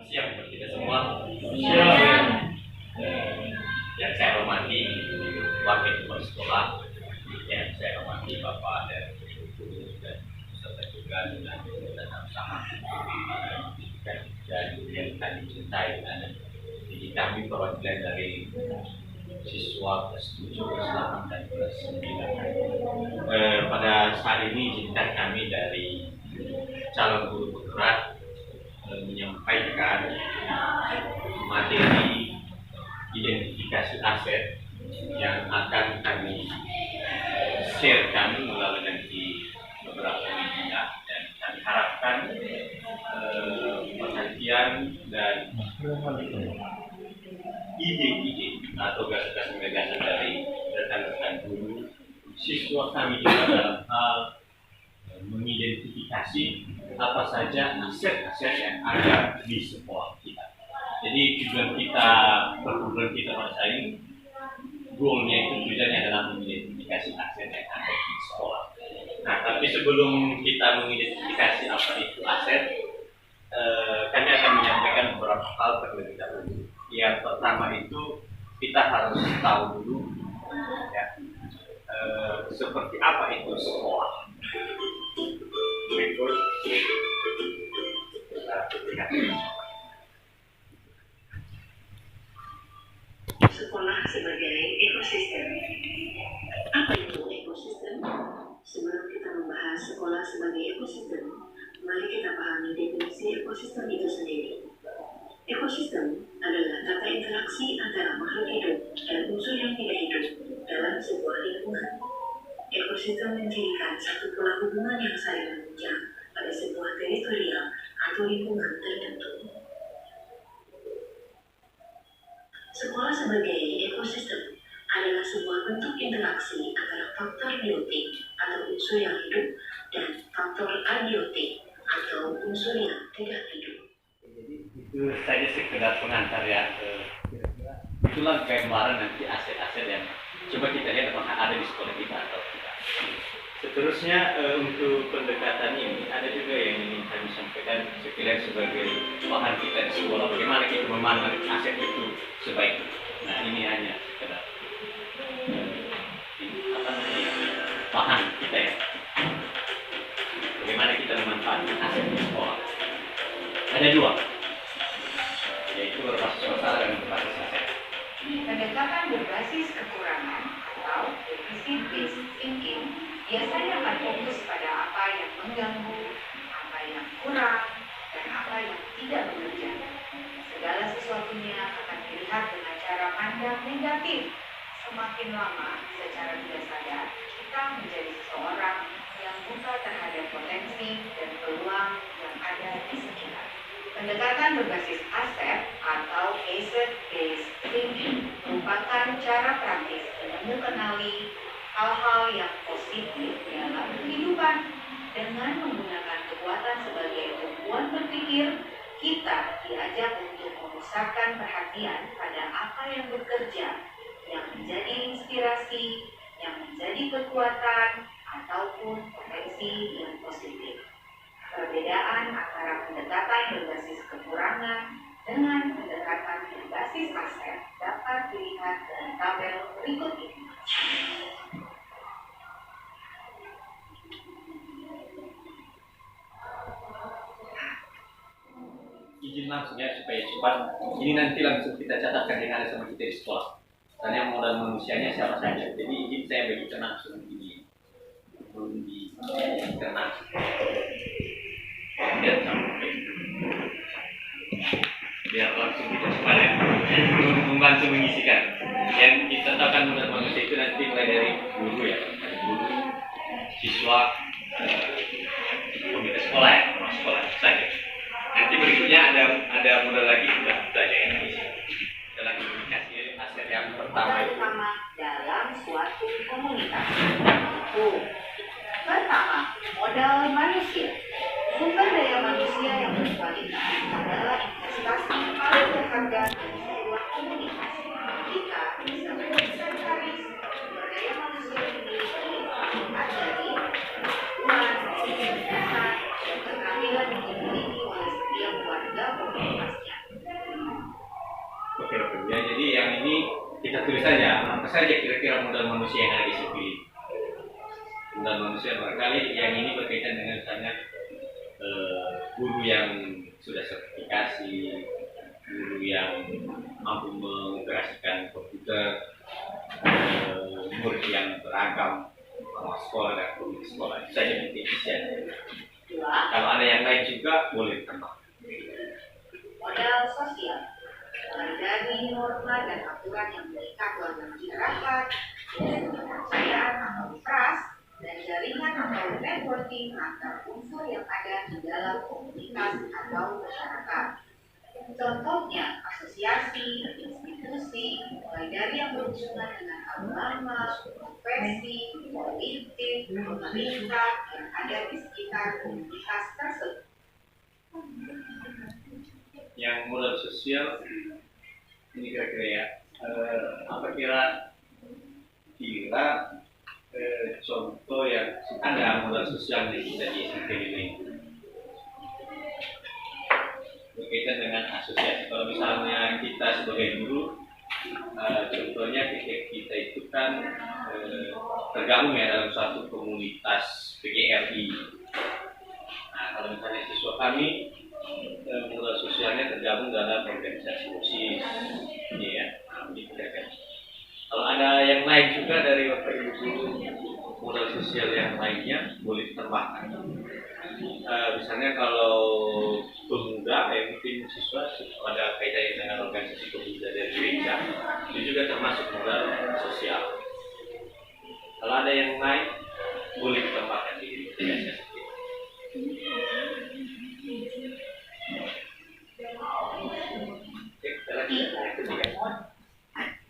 Siap buat kita semua. Siap. Yang saya hormati wakil kepala sekolah, yang saya hormati Bapak dan Ibu dan peserta juga dan sama dan yang kami cintai. Jadi kami perwakilan dari siswa kelas 7, kelas 8 dan kelas 9. Pada saat ini izinkan kami dari calon guru penggerak menyampaikan materi identifikasi aset yang akan kami sharekan melalui nanti beberapa media, dan kami harapkan perhatian dan ide-ide atau gagasan-gagasan dari rekan-rekan guru siswa kami juga dalam hal mengidentifikasi apa saja aset-aset yang ada di sekolah kita. Jadi tujuan kita, perkumpulan kita pada saat ini, goalnya itu tujuannya adalah mengidentifikasi aset yang ada di sekolah. Nah, tapi sebelum kita mengidentifikasi apa itu aset, kami akan menyampaikan beberapa hal terlebih dahulu. Yang pertama itu kita harus tahu dulu ya, seperti apa itu sekolah. Berikut sekolah sebagai ekosistem. Apa itu ekosistem? Sebelum kita membahas sekolah sebagai ekosistem, mari kita pahami definisi ekosistem itu sendiri. Ekosistem adalah tata interaksi antara makhluk hidup dan unsur yang tidak hidup dalam sebuah lingkungan. Ekosistem mencirikan satu pola hubungan yang saling menunjang pada sebuah teritorial atau lingkungan tertentu. Sekolah sebagai ekosistem adalah sebuah bentuk interaksi antara faktor biotik atau unsur yang hidup dan faktor abiotik atau unsur yang tidak hidup. Jadi itu saja sekedar pengantar ya. Itulah gambaran nanti aset-aset yang coba kita lihat apakah ada di sekolah kita atau tidak. Seterusnya untuk pendekatan ini ada juga yang ingin kami sampaikan sekalian sebagai bahan kita di sekolah, bagaimana kita memandang aset itu sebaik. Nah, ini hanya sekedar bahan kita ya, bagaimana kita memanfaatkan aset di sekolah. Ada dua, yaitu berbasis masalah dan berbasis aset. Pendekatan berbasis kekurangan atau deficit-based thinking biasanya akan fokus pada apa yang mengganggu, apa yang kurang, dan apa yang tidak bekerja. Segala sesuatunya akan dilihat dengan cara pandang negatif. Semakin lama, secara tidak sadar, kita menjadi seseorang yang buta terhadap potensi dan peluang yang ada di sekitar. Pendekatan berbasis aset atau asset-based thinking merupakan cara praktis mengenali hal-hal yang positif dalam kehidupan. Dengan menggunakan kekuatan sebagai kemampuan berpikir, kita diajak untuk memusatkan perhatian pada apa yang bekerja, yang menjadi inspirasi, yang menjadi kekuatan, ataupun potensi yang positif. Perbedaan antara pendekatan berbasis kekurangan dengan pendekatan berbasis aset dapat dilihat dalam tabel berikut ini. Izin langsung ya supaya cepat. Ini nanti langsung kita catatkan yang ada sama kita di sekolah. Karena modal manusianya siapa saja. Jadi izin saya bagikan langsung ini. Belum dikenal. Biar langsung kita sekalian membantu mengisikan. Yang kita tahu kan modal manusia itu nanti mulai dari guru ya, dari guru, siswa, komite sekolah ya, sekolah saja. Nanti berikutnya ada modal lagi sudah aja yang diisi. Dalam komunikasi aset yang pertama itu dalam suatu komunitas. Pertama, modal manusia. saja kira-kira modal manusia yang ada di sipil? Modal manusia barangkali yang ini berkaitan dengan misalnya guru yang sudah sertifikasi, guru yang mampu mengoperasikan komputer, murid yang beragam, sekolah dan komite sekolah. Itu saja mungkin bisa. Kalau ada yang lain juga boleh tambah. Modal sosial, mulai dari norma dan aturan yang mengikat warga masyarakat, dengan kepercayaan atau trust, dan jaringan atau networking antar unsur yang ada di dalam komunitas atau masyarakat. Contohnya, asosiasi, institusi, mulai dari yang berhubungan dengan agama, profesi, politik, pemerintah yang ada di sekitar komunitas tersebut. Yang modal sosial ini kira-kira ya, apa kira contoh yang ada modal sosial yang bisa diimplementasi berkaitan dengan asosiasi. Kalau misalnya kita sebagai guru, contohnya kita itu kan tergabung ya dalam suatu komunitas PGRI. Nah, kalau misalnya siswa kami modal sosialnya tergabung dalam organisasi OSIS, ini ya. Kalau ada yang lain juga dari Bapak Ibu modal sosial yang lainnya boleh ditambahkan. Misalnya kalau pemuda, mungkin siswa ada kaitannya dengan organisasi pemuda dari gereja, itu juga termasuk modal sosial. Kalau ada yang lain boleh ditambahkan di organisasi.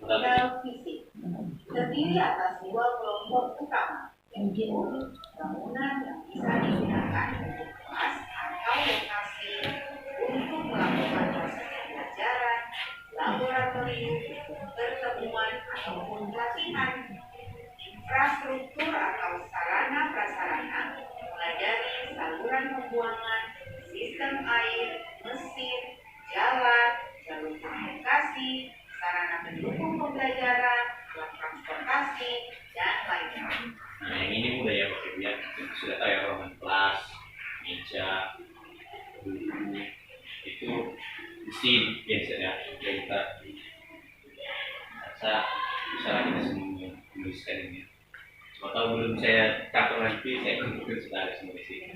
Modal fisik terdiri atas dua kelompok utama, yaitu bangunan yang bisa digunakan untuk kelas atau lokasi untuk melakukan proses pembelajaran, laboratorium, pertemuan ataupun pelatihan. Infrastruktur atau sarana prasarana mulai dari saluran pembuangan, sistem air, mesin, jalan, jalur komunikasi, sarana pendukung pembelajaran, alat transportasi, dan lainnya. Nah, yang ini mudah ya Bapak Ibu ya. Sudah tahu ya, ruangan kelas, meja, buku, itu mesin biasanya yang kita bisa kita semua menuliskan ini. Cuma tahu belum saya kantor nanti saya kumpulkan sudah ada semua di sini.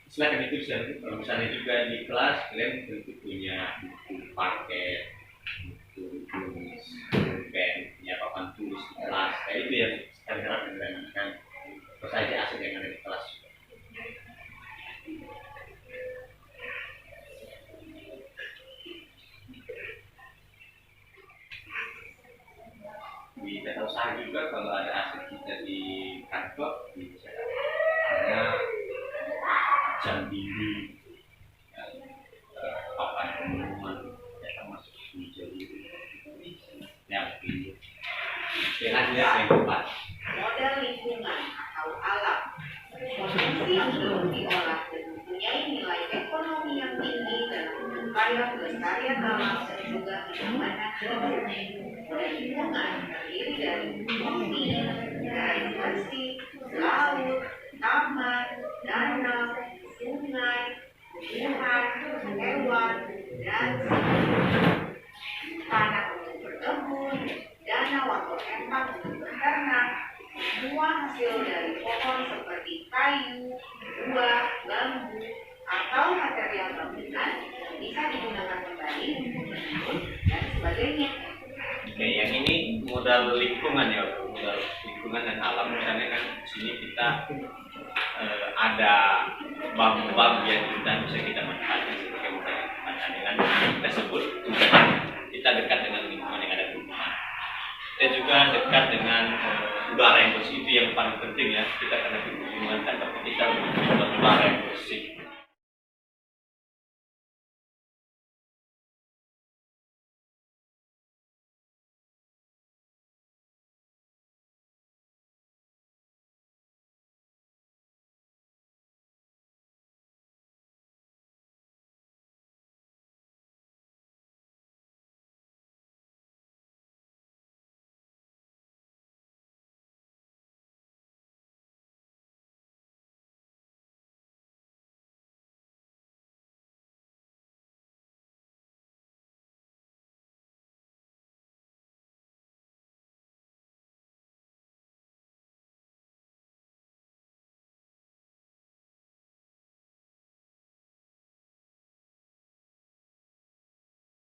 Silakan itu bisa. Kalau misalnya juga di kelas kalian tentu punya buku paket, buku tulis, pen, punya papan tulis di kelas. Kayak itu yang kalian harapkan dengan apa saja aset yang ada di kelas. Di data usaha juga kalau ada aset kita di kantor bisa ada jam dinding, papan pengumuman, ya termasuk meja yang ini. Dengan yang keempat, Modal lingkungan atau alam, potensi yang belum diolah dan mempunyai nilai ekonomi yang tinggi dalam upaya pelestarian alam dan juga kenyamanan hidup. Modal lingkungan terdiri dari bumi, air bersih, laut, taman, danau, sungai, tumbuhan, hewan, dan tanah untuk berkebun, danau atau empang untuk beternak. Semua hasil dari pohon seperti kayu, buah, bambu, atau material bangunan bisa digunakan kembali untuk menenun dan sebagainya. Oke, yang ini modal lingkungan ya, modal lingkungan dan alam. Misalnya kan di sini kita ada bambu-bambu yang bisa kita manfaatkan sebagai modal lingkungan. Dengan kita sebut kita dekat dengan lingkungan yang ada di rumah. Kita juga dekat dengan udara yang bersih, itu yang paling penting ya. Kita karena lingkungan kantor kita untuk udara yang bersih.